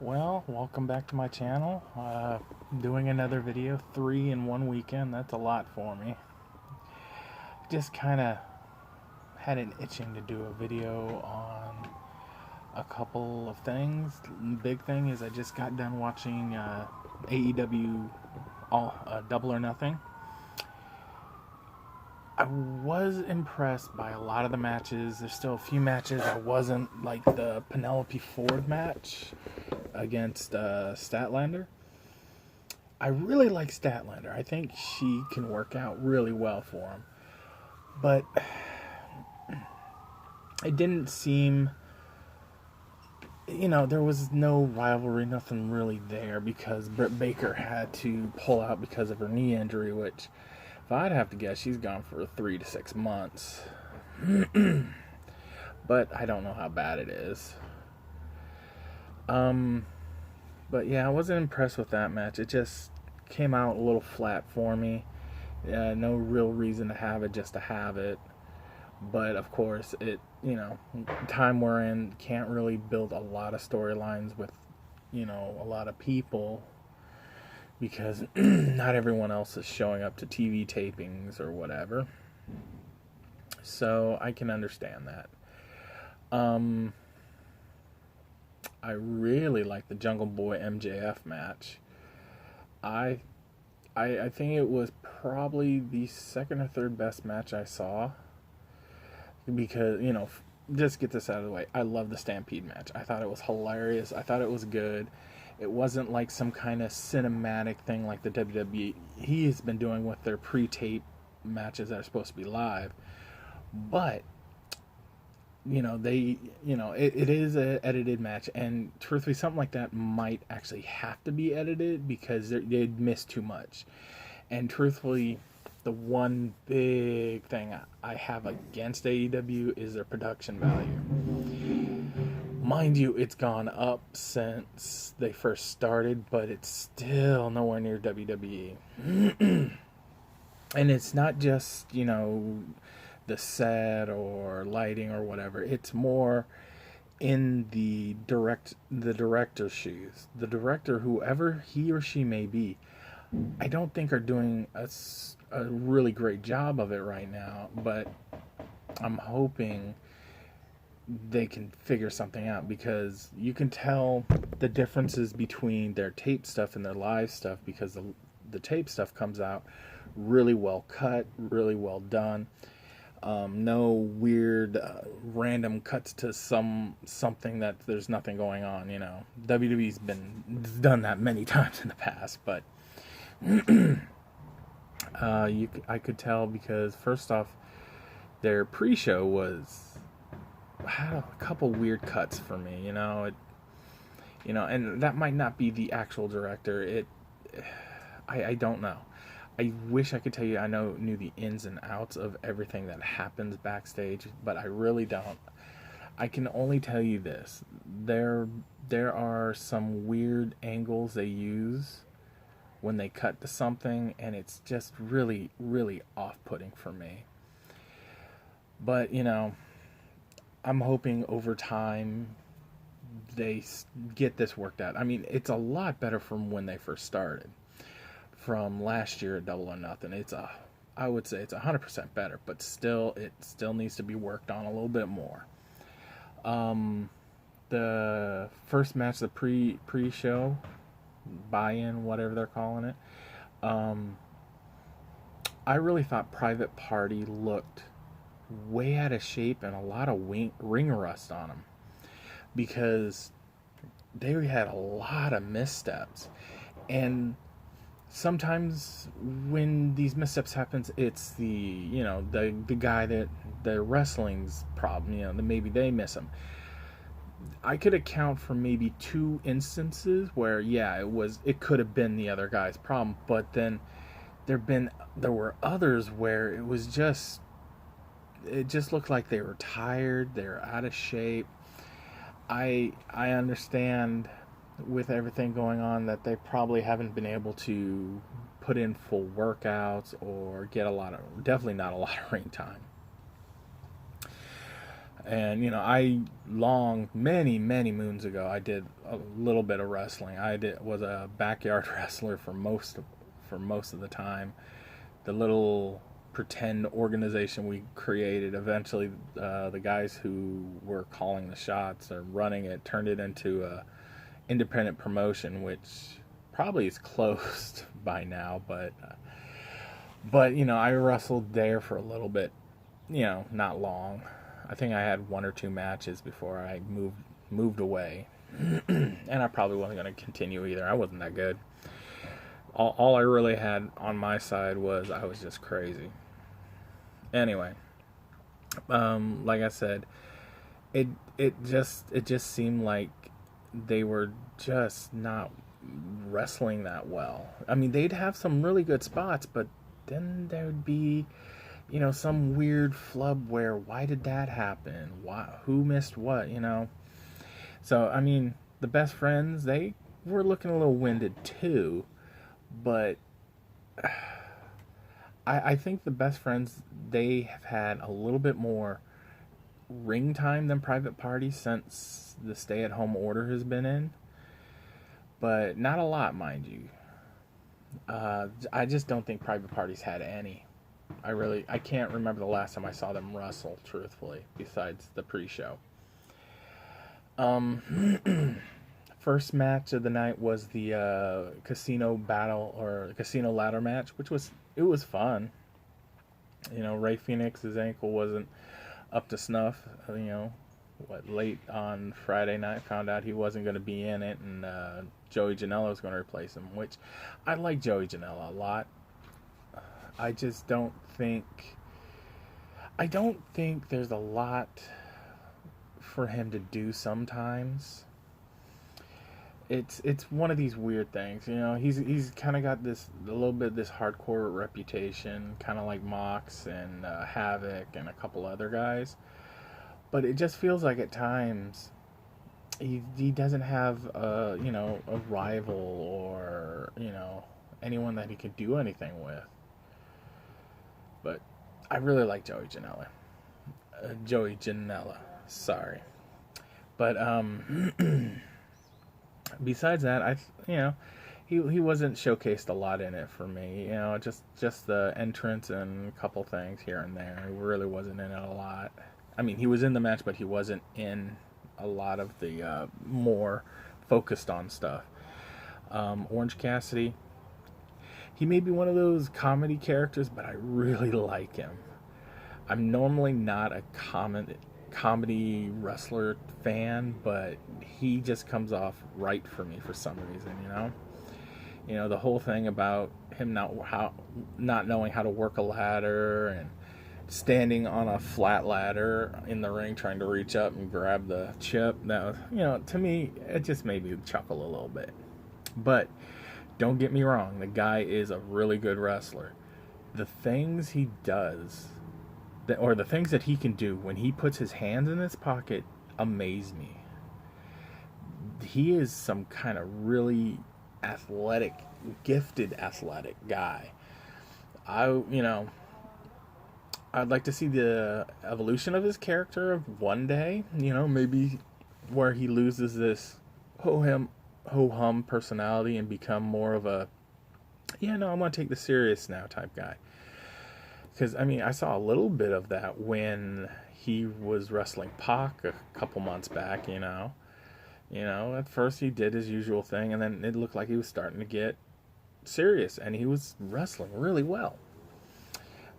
Well, welcome back to my channel. Doing another video, 3 in one weekend. That's a lot for me. Just kind of had an itching to do a video on a couple of things. Big thing is I just got done watching AEW Double or Nothing. I was impressed by a lot of the matches. There's still a few matches I wasn't, like the Penelope Ford match against Statlander. I really like Statlander. I think she can work out really well for him. But it didn't seem, there was no rivalry, nothing really there, because Britt Baker had to pull out because of her knee injury, which, if I'd have to guess, she's gone for 3 to 6 months. But I don't know how bad it is. But yeah, I wasn't impressed with that match. It just came out a little flat for me. No real reason to have it just to have it. But of course, time we're in, can't really build a lot of storylines with, a lot of people, because not everyone else is showing up to TV tapings or whatever. So I can understand that. I really like the Jungle Boy MJF match. I think it was probably the second or third best match I saw. Because, just get this out of the way. I love the Stampede match. I thought it was hilarious. I thought it was good. It wasn't like some kind of cinematic thing like the WWE has been doing with their pre-tape matches that are supposed to be live. But it is an edited match, and truthfully, something like that might actually have to be edited because they'd miss too much. And truthfully, the one big thing I have against AEW is their production value. Mind you, it's gone up since they first started, but it's still nowhere near WWE. And it's not just, the set or lighting or whatever. It's more in the director's shoes. The director, whoever he or she may be, I don't think are doing a really great job of it right now, but I'm hoping they can figure something out, because you can tell the differences between their tape stuff and their live stuff, because the tape stuff comes out really well cut, really well done. No weird random cuts to something that there's nothing going on. WWE's done that many times in the past, but I could tell, because first off, their pre-show had a couple weird cuts for me. And that might not be the actual director. I don't know. I wish I could tell you I knew the ins and outs of everything that happens backstage, but I really don't. I can only tell you this. There are some weird angles they use when they cut to something, and it's just really, really off-putting for me. But, I'm hoping over time they get this worked out. I mean, it's a lot better from when they first started. From last year at Double or Nothing, I would say it's 100% better, but it still needs to be worked on a little bit more. The first match, the pre-show, buy-in, whatever they're calling it, I really thought Private Party looked way out of shape and a lot of ring rust on them, because they had a lot of missteps. And sometimes when these missteps happens, it's the guy that the wrestling's problem. Maybe they miss him. I could account for maybe 2 instances where it could have been the other guy's problem, but then there were others where it just looked like they were tired, they were out of shape. I understand with everything going on that they probably haven't been able to put in full workouts or get definitely not a lot of ring time. And many moons ago, I did a little bit of wrestling. Was a backyard wrestler for most of the time. The little pretend organization we created, eventually the guys who were calling the shots or running it turned it into a independent promotion, which probably is closed by now. But I wrestled there for a little bit. Not long. I think I had 1 or 2 matches before I moved away. And I probably wasn't going to continue either. I wasn't that good. All I really had on my side was I was just crazy. Anyway, like I said, it just seemed like they were just not wrestling that well. I mean, they'd have some really good spots, but then there would be some weird flub where, why did that happen? Who missed what? So I mean, the Best Friends, they were looking a little winded too, but I think the Best Friends, they have had a little bit more ring time than Private Party since the stay-at-home order has been in, but not a lot, mind you. I just don't think Private Party's had any. I can't remember the last time I saw them wrestle, truthfully, besides the pre-show. First match of the night was the casino battle, or casino ladder match, which was fun. Ray Phoenix's ankle wasn't up to snuff. Late on Friday night, found out he wasn't going to be in it, and Joey Janela was going to replace him, which I like Joey Janela a lot. I just don't think there's a lot for him to do sometimes. It's one of these weird things, he's kind of got a little bit of this hardcore reputation, kind of like Mox and Havoc and a couple other guys, but it just feels like at times he doesn't have a rival or anyone that he could do anything with. But I really like Joey Janela. Sorry. But besides that, he wasn't showcased a lot in it for me. Just the entrance and a couple things here and there. He really wasn't in it a lot. I mean, he was in the match, but he wasn't in a lot of the more focused on stuff. Orange Cassidy, he may be one of those comedy characters, but I really like him. I'm normally not a comedy wressler fan, but he just comes off right for me for some reason. The whole thing about him not knowing how to work a ladder and standing on a flat ladder in the ring trying to reach up and grab the chip. That was, to me, it just made me chuckle a little bit. But don't get me wrong, the guy is a really good wrestler. The things he does, or the things that he can do when he puts his hands in his pocket, amaze me. He is some kind of really gifted athletic guy. I'd like to see the evolution of his character one day. Maybe where he loses this ho-hum personality and become more of a, I'm going to take this serious now type guy. Because, I saw a little bit of that when he was wrestling Pac a couple months back, At first he did his usual thing, and then it looked like he was starting to get serious, and he was wrestling really well.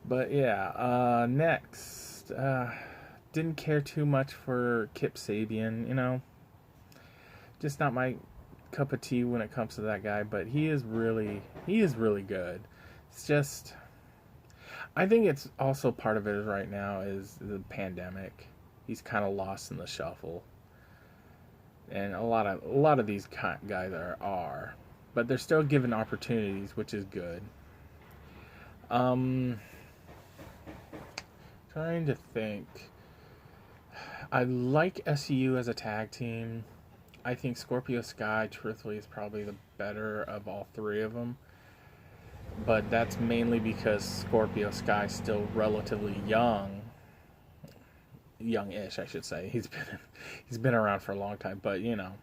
But, yeah, next, didn't care too much for Kip Sabian, Just not my cup of tea when it comes to that guy, but he is really good. It's just, I think it's also part of it right now is the pandemic. He's kind of lost in the shuffle, and a lot of these guys are, but they're still given opportunities, which is good. Trying to think. I like SCU as a tag team. I think Scorpio Sky, truthfully, is probably the better of all three of them. But that's mainly because Scorpio Sky is still relatively young. youngish, I should say. He's been around for a long time, but you know,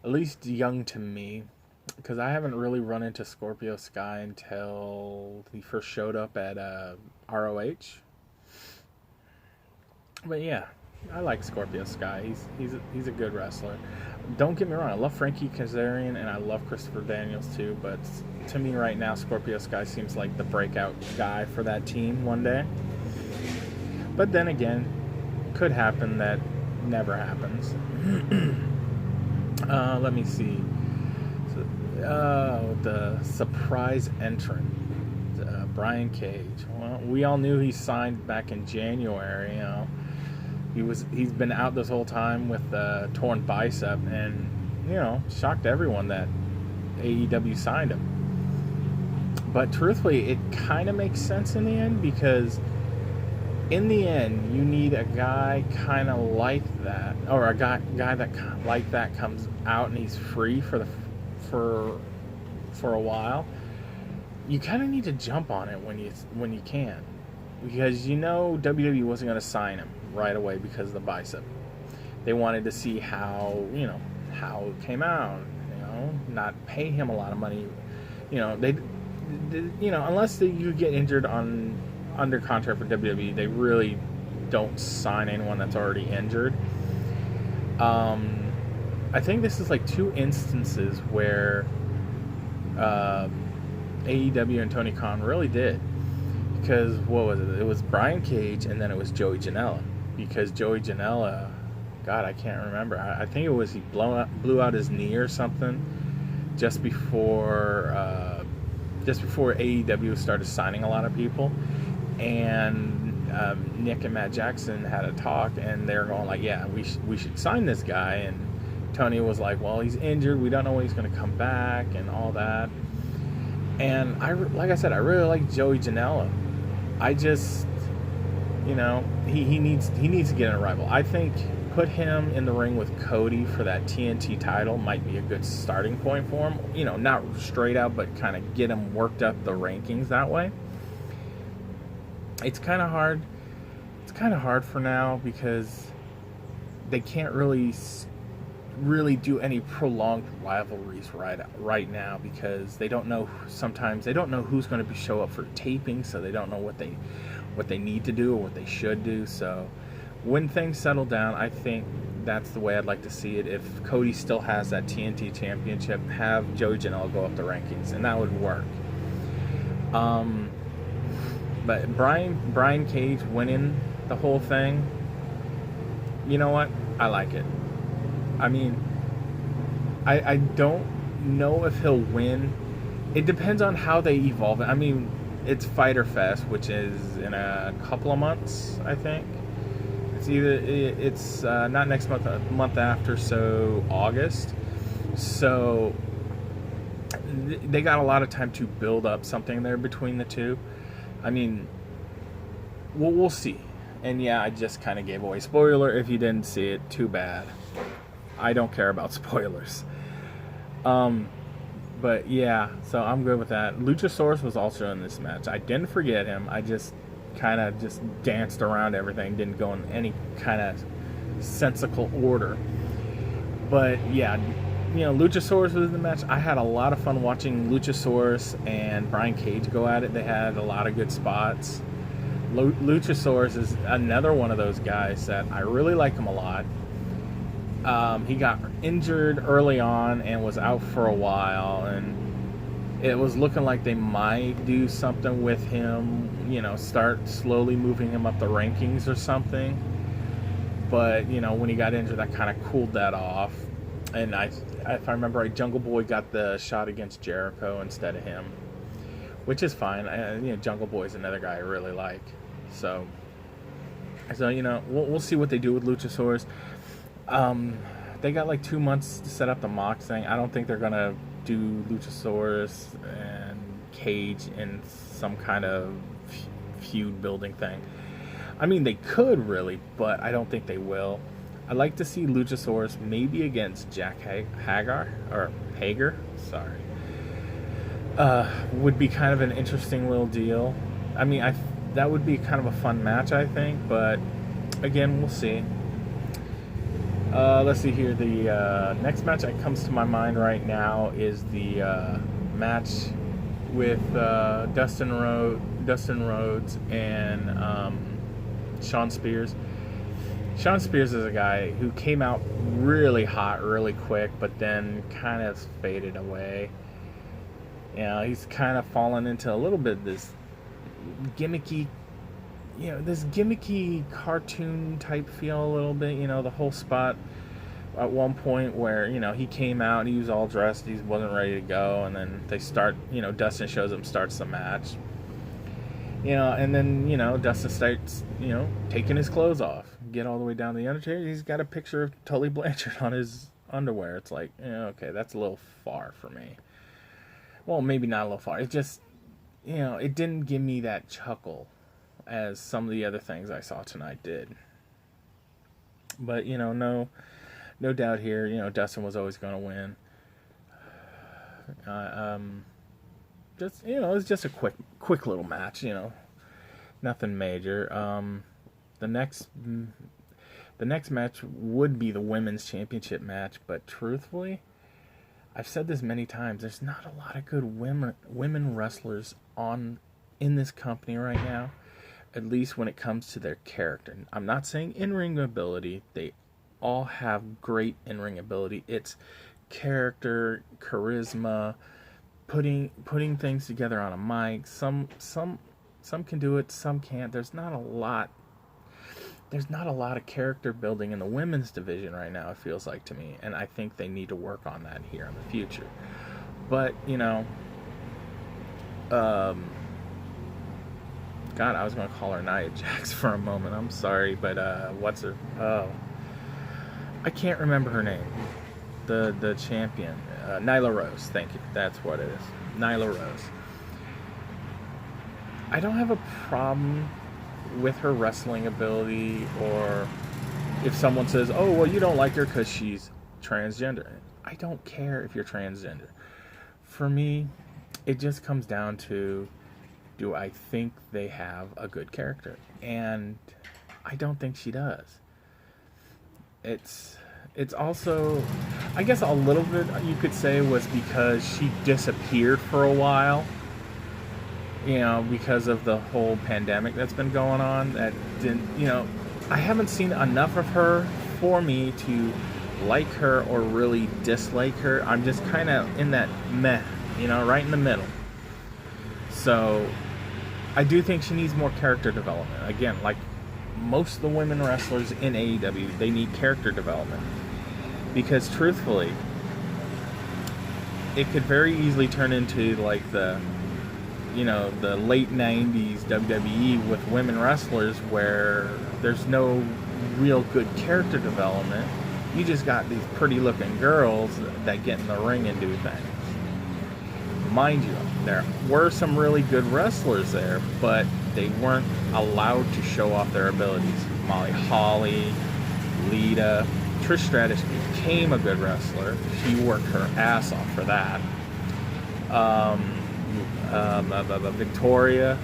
at least young to me, because I haven't really run into Scorpio Sky until he first showed up at ROH. But yeah, I like Scorpio Sky. He's a good wrestler. Don't get me wrong, I love Frankie Kazarian and I love Christopher Daniels too, but to me right now, Scorpio Sky seems like the breakout guy for that team one day. But then again, could happen that never happens. Let me see. So, the surprise entrant, Brian Cage. Well, we all knew he signed back in January. You know, he's been out this whole time with a torn bicep, and you know, shocked everyone that AEW signed him. But truthfully, it kind of makes sense in the end, because in the end, you need a guy kind of like that, or a guy that like that comes out and he's free for a while. You kind of need to jump on it when you can, because you know WWE wasn't going to sign him right away because of the bicep. They wanted to see how it came out. You know, not pay him a lot of money. You know, unless you get injured under contract for WWE, they really don't sign anyone that's already injured. I think this is like 2 instances where AEW and Tony Khan really did. Because, what was it? It was Brian Cage, and then it was Joey Janela. Because Joey Janela, God, I can't remember. I think it was he blew out his knee or something just before AEW started signing a lot of people. And Nick and Matt Jackson had a talk, and they're going like, yeah, we should sign this guy. And Tony was like, well, he's injured, we don't know when he's going to come back and all that. And like I said, I really like Joey Janela. I just, you know, he needs to get in a rival. I think put him in the ring with Cody for that TNT title might be a good starting point for him. You know, not straight out, but kind of get him worked up the rankings that way. It's kind of hard. It's kind of hard for now because they can't really do any prolonged rivalries right now, because they don't know. Sometimes they don't know who's going to show up for taping, so they don't know what they need to do or what they should do. So when things settle down, I think that's the way I'd like to see it. If Cody still has that TNT championship, have Joey Janela go up the rankings, and that would work. But Brian Cage winning the whole thing, you know what? I like it. I mean, I don't know if he'll win. It depends on how they evolve it. I mean, it's Fyter Fest, which is in a couple of months, I think. It's not next month, a month after, so August. So they got a lot of time to build up something there between the two. I mean, we'll see. And yeah, I just kind of gave away spoiler. If you didn't see it, too bad. I don't care about spoilers. But yeah, so I'm good with that. Lucha Soares was also in this match. I didn't forget him. I just kind of just danced around everything. Didn't go in any kind of sensical order. But yeah, you know, Lucha Soares was in the match. I had a lot of fun watching Lucha Soares and Brian Cage go at it. They had a lot of good spots. Lucha Soares is another one of those guys that I really like him a lot. He got injured early on and was out for a while, and it was looking like they might do something with him, you know, start slowly moving him up the rankings or something. But, you know, when he got injured, that kind of cooled that off. And if I remember right, Jungle Boy got the shot against Jericho instead of him, which is fine. You know, Jungle Boy's another guy I really like. So you know, we'll see what they do with Luchasaurus. They got like 2 months to set up the Mox thing. I don't think they're gonna do Luchasaurus and Cage in some kind of feud building thing. I mean, they could really, but I don't think they will. I'd like to see Luchasaurus maybe against Jack Hager. Sorry. Would be kind of an interesting little deal. I mean, that would be kind of a fun match, I think, but again, we'll see. Let's see here. The next match that comes to my mind right now is the match with Dustin Rhodes and Shawn Spears. Shawn Spears is a guy who came out really hot really quick, but then kind of faded away. You know, he's kind of fallen into a little bit of this gimmicky cartoon type feel a little bit. You know, the whole spot at one point where, you know, he came out and he was all dressed, he wasn't ready to go, and then they start, you know, Dustin shows him, starts the match. You know, and then, you know, Dustin starts, you know, taking his clothes off. Get all the way down to the Undertaker. He's got a picture of Tully Blanchard on his underwear. It's like, yeah, okay, that's a little far for me. Well, maybe not a little far. It just, you know, it didn't give me that chuckle as some of the other things I saw tonight did. But, you know, no doubt here, you know, Dustin was always going to win. Just, you know, it was just a quick little match, you know, nothing major. The next match would be the women's championship match, but truthfully, I've said this many times, there's not a lot of good women wrestlers in this company right now, at least when it comes to their character. I'm not saying in-ring ability. They all have great in-ring ability. It's character, charisma, putting things together on a mic. Some can do it, some can't. There's not a lot of character building in the women's division right now, it feels like to me, and I think they need to work on that here in the future. But, you know, God, I was going to call her Nia Jax for a moment. I'm sorry, but what's her? Oh, I can't remember her name. The champion, Nyla Rose. Thank you. That's what it is. Nyla Rose. I don't have a problem with her wrestling ability, or if someone says, oh, well, you don't like her because she's transgender. I don't care if you're transgender. For me, it just comes down to, do I think they have a good character? And I don't think she does. It's also, I guess a little bit you could say was because she disappeared for a while. You know, because of the whole pandemic that's been going on, that didn't, you know, I haven't seen enough of her for me to like her or really dislike her. I'm just kind of in that meh, you know, right in the middle. So I do think she needs more character development. Again, like most of the women wrestlers in AEW, they need character development. Because truthfully, it could very easily turn into like the late 90s WWE with women wrestlers where there's no real good character development. You just got these pretty looking girls that get in the ring and do things. Mind you, there were some really good wrestlers there, but they weren't allowed to show off their abilities. Molly Holly, Lita, Trish Stratus became a good wrestler. She worked her ass off for that. Victoria,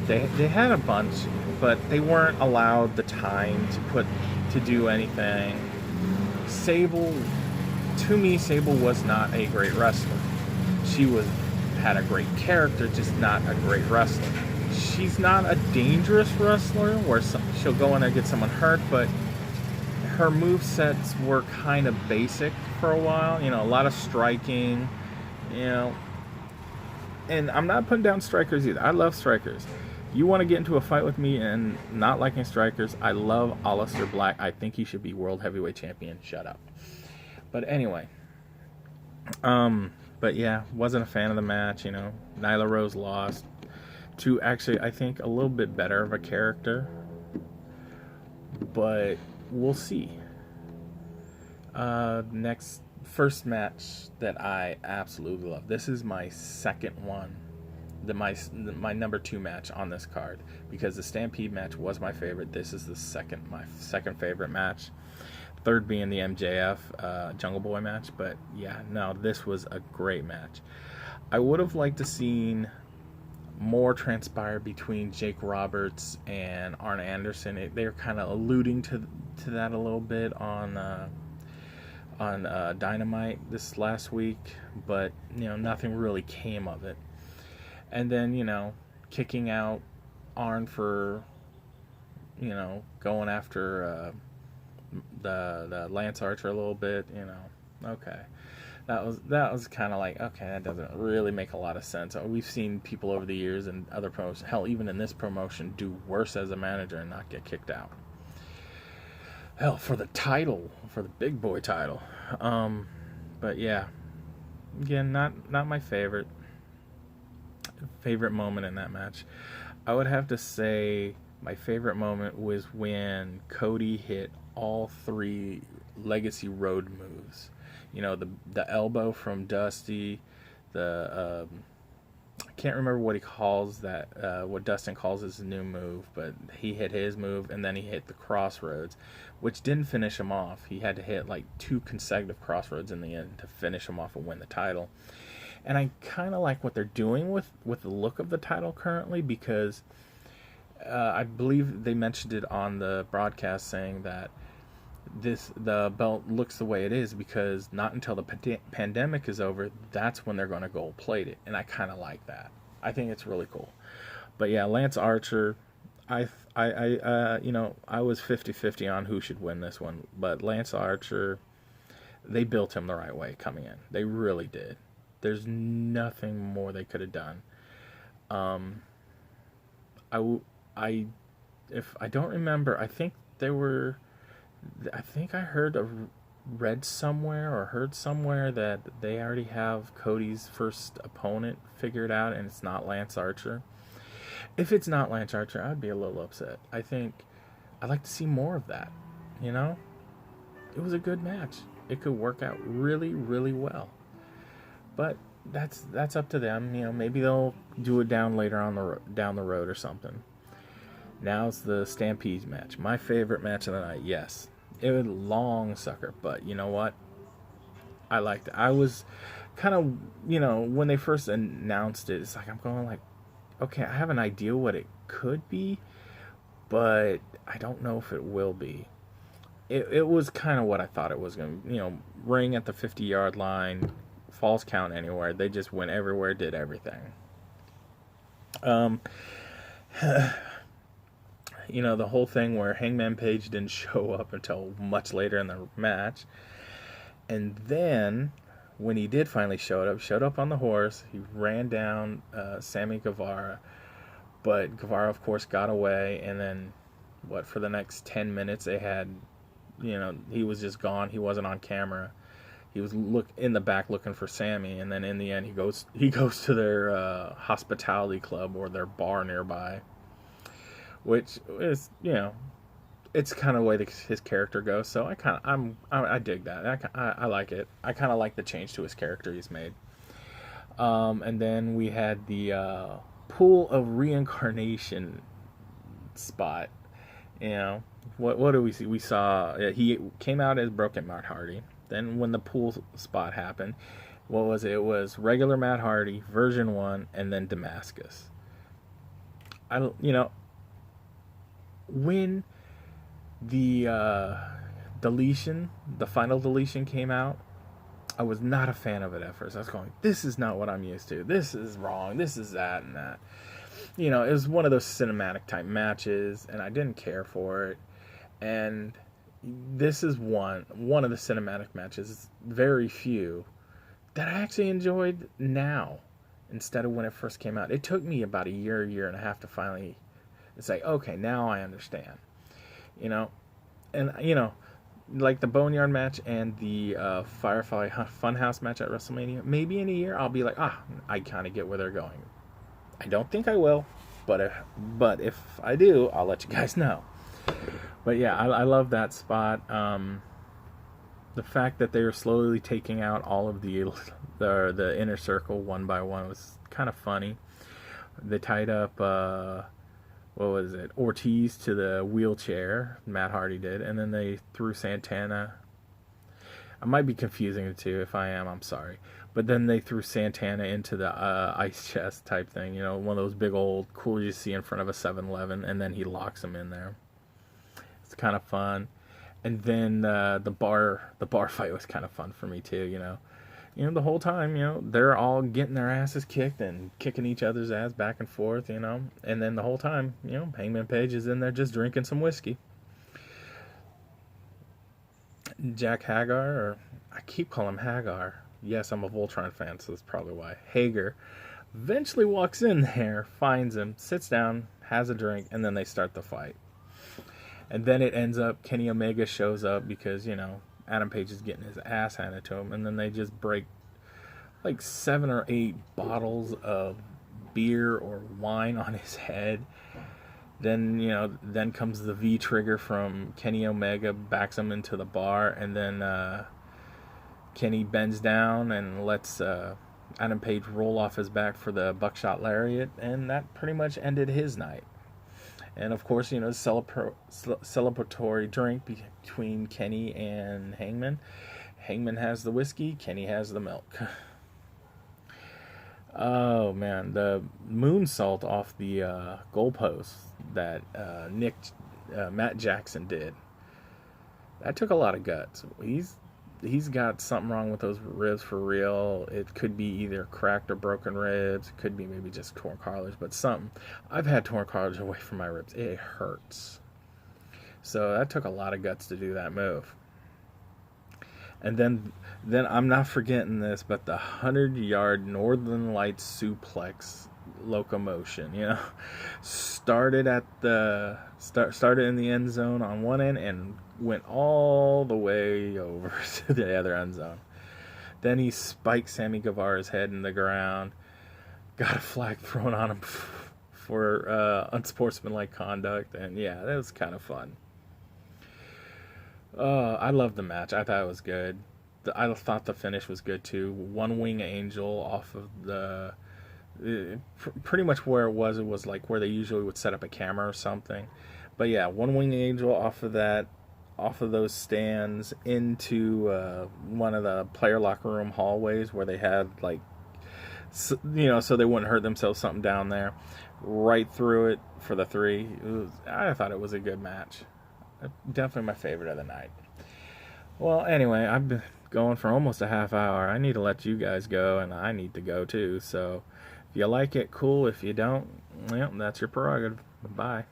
they had a bunch, but they weren't allowed the time to do anything. Sable was not a great wrestler. She had a great character, just not a great wrestler. She's not a dangerous wrestler where she'll go in and get someone hurt, but her movesets were kind of basic for a while. You know, a lot of striking, you know. And I'm not putting down strikers either. I love strikers. You want to get into a fight with me and not liking strikers, I love Aleister Black. I think he should be World Heavyweight Champion. Shut up. But anyway. But yeah, wasn't a fan of the match, you know. Nyla Rose lost to actually, I think, a little bit better of a character. But we'll see. First match that I absolutely love. This is my second one, my number 2 match on this card, because the Stampede match was my favorite. This is my second favorite match. Third being the MJF Jungle Boy match, but yeah, no, this was a great match. I would have liked to seen more transpired between Jake Roberts and Arn Anderson. They're kind of alluding to that a little bit on Dynamite this last week, but nothing really came of it. And then kicking out Arn for going after the Lance Archer a little bit. Okay. That was kind of like, okay, that doesn't really make a lot of sense. We've seen people over the years and other promotions, hell, even in this promotion, do worse as a manager and not get kicked out. Hell, for the title, for the big boy title. But yeah, again, not my favorite moment in that match. I would have to say my favorite moment was when Cody hit all 3 Legacy Road moves. The elbow from Dusty, I can't remember what he calls that, what Dustin calls his new move, but he hit his move, and then he hit the Crossroads, which didn't finish him off. He had to hit like 2 consecutive Crossroads in the end to finish him off and win the title. And I kind of like what they're doing with the look of the title currently, because I believe they mentioned it on the broadcast, saying that the belt looks the way it is because not until the pandemic is over, that's when they're going to gold plate it, and I kind of like that. I think it's really cool. But yeah, Lance Archer, I was 50-50 on who should win this one, but Lance Archer, they built him the right way coming in. They really did. There's nothing more they could have done. If I don't remember, I think I read somewhere or heard somewhere that they already have Cody's first opponent figured out, and it's not Lance Archer. If it's not Lance Archer, I'd be a little upset. I think I'd like to see more of that. It was a good match. It could work out really, really well. But that's up to them. Maybe they'll do it down the road or something. Now's the Stampede match. My favorite match of the night. Yes, it was long sucker, but you know what? I liked it. I was kind of, when they first announced it, it's like I'm going like, okay, I have an idea what it could be, but I don't know if it will be. It was kind of what I thought it was going to, ring at the 50-yard line, falls count anywhere. They just went everywhere, did everything. The whole thing where Hangman Page didn't show up until much later in the match. And then, when he did finally showed up on the horse, he ran down Sammy Guevara. But Guevara, of course, got away. And then, for the next 10 minutes, they had, he was just gone. He wasn't on camera. He was in the back looking for Sammy. And then in the end, he goes to their hospitality club or their bar nearby. Which is, it's kind of the way his character goes. So I dig that. I like it. I kind of like the change to his character he's made. And then we had the Pool of Reincarnation spot. What do we see? We saw he came out as Broken Matt Hardy. Then when the pool spot happened, what was it? It was regular Matt Hardy, version 1, and then Damascus. When the final deletion came out, I was not a fan of it at first. I was going, this is not what I'm used to. This is wrong. This is that and that. It was one of those cinematic type matches, and I didn't care for it. And this is one of the cinematic matches, very few, that I actually enjoyed now instead of when it first came out. It took me about a year and a half to finally say, okay, now I understand. And like the Boneyard match and the Firefly Funhouse match at WrestleMania, maybe in a year I'll be like, I kind of get where they're going. I don't think I will, but if I do, I'll let you guys know. But yeah, I love that spot. The fact that they were slowly taking out all of the inner circle one by one was kind of funny. They tied up Ortiz to the wheelchair, Matt Hardy did, and then they threw Santana. I might be confusing the two. If I am, I'm sorry. But then they threw Santana into the ice chest type thing. You know, one of those big old cool you see in front of a 7-Eleven, and then he locks him in there. It's kind of fun. And then the bar fight was kind of fun for me too. The whole time, they're all getting their asses kicked and kicking each other's ass back and forth. And then the whole time, Hangman Page is in there just drinking some whiskey. Jack Hagar, or I keep calling him Hagar. Yes, I'm a Voltron fan, so that's probably why. Hager eventually walks in there, finds him, sits down, has a drink, and then they start the fight. And then it ends up Kenny Omega shows up because, Adam Page is getting his ass handed to him, and then they just break like 7 or 8 bottles of beer or wine on his head. Then, then comes the V trigger from Kenny Omega, backs him into the bar, and then Kenny bends down and lets Adam Page roll off his back for the buckshot lariat, and that pretty much ended his night. And of course, celebratory drink between Kenny and Hangman. Hangman has the whiskey, Kenny has the milk. Oh man, the moonsault off the goalpost that Matt Jackson did. That took a lot of guts. He's got something wrong with those ribs for real. It could be either cracked or broken ribs. It could be maybe just torn cartilage, but something. I've had torn cartilage away from my ribs. It hurts. So that took a lot of guts to do that move. And then I'm not forgetting this, but the 100-yard Northern Lights suplex locomotion, started in the end zone on one end and went all the way over to the other end zone. Then he spiked Sammy Guevara's head in the ground, got a flag thrown on him for unsportsmanlike conduct, and yeah, that was kind of fun. I loved the match. I thought it was good. I thought the finish was good too. One Wing Angel off of the... pretty much where it was like where they usually would set up a camera or something. But yeah, One Wing Angel off of those stands into one of the player locker room hallways where they had so they wouldn't hurt themselves, something down there. Right through it for the 3. I thought it was a good match. Definitely my favorite of the night. Well, anyway, I've been going for almost a half hour. I need to let you guys go, and I need to go too. So if you like it, cool. If you don't, well, that's your prerogative. Bye.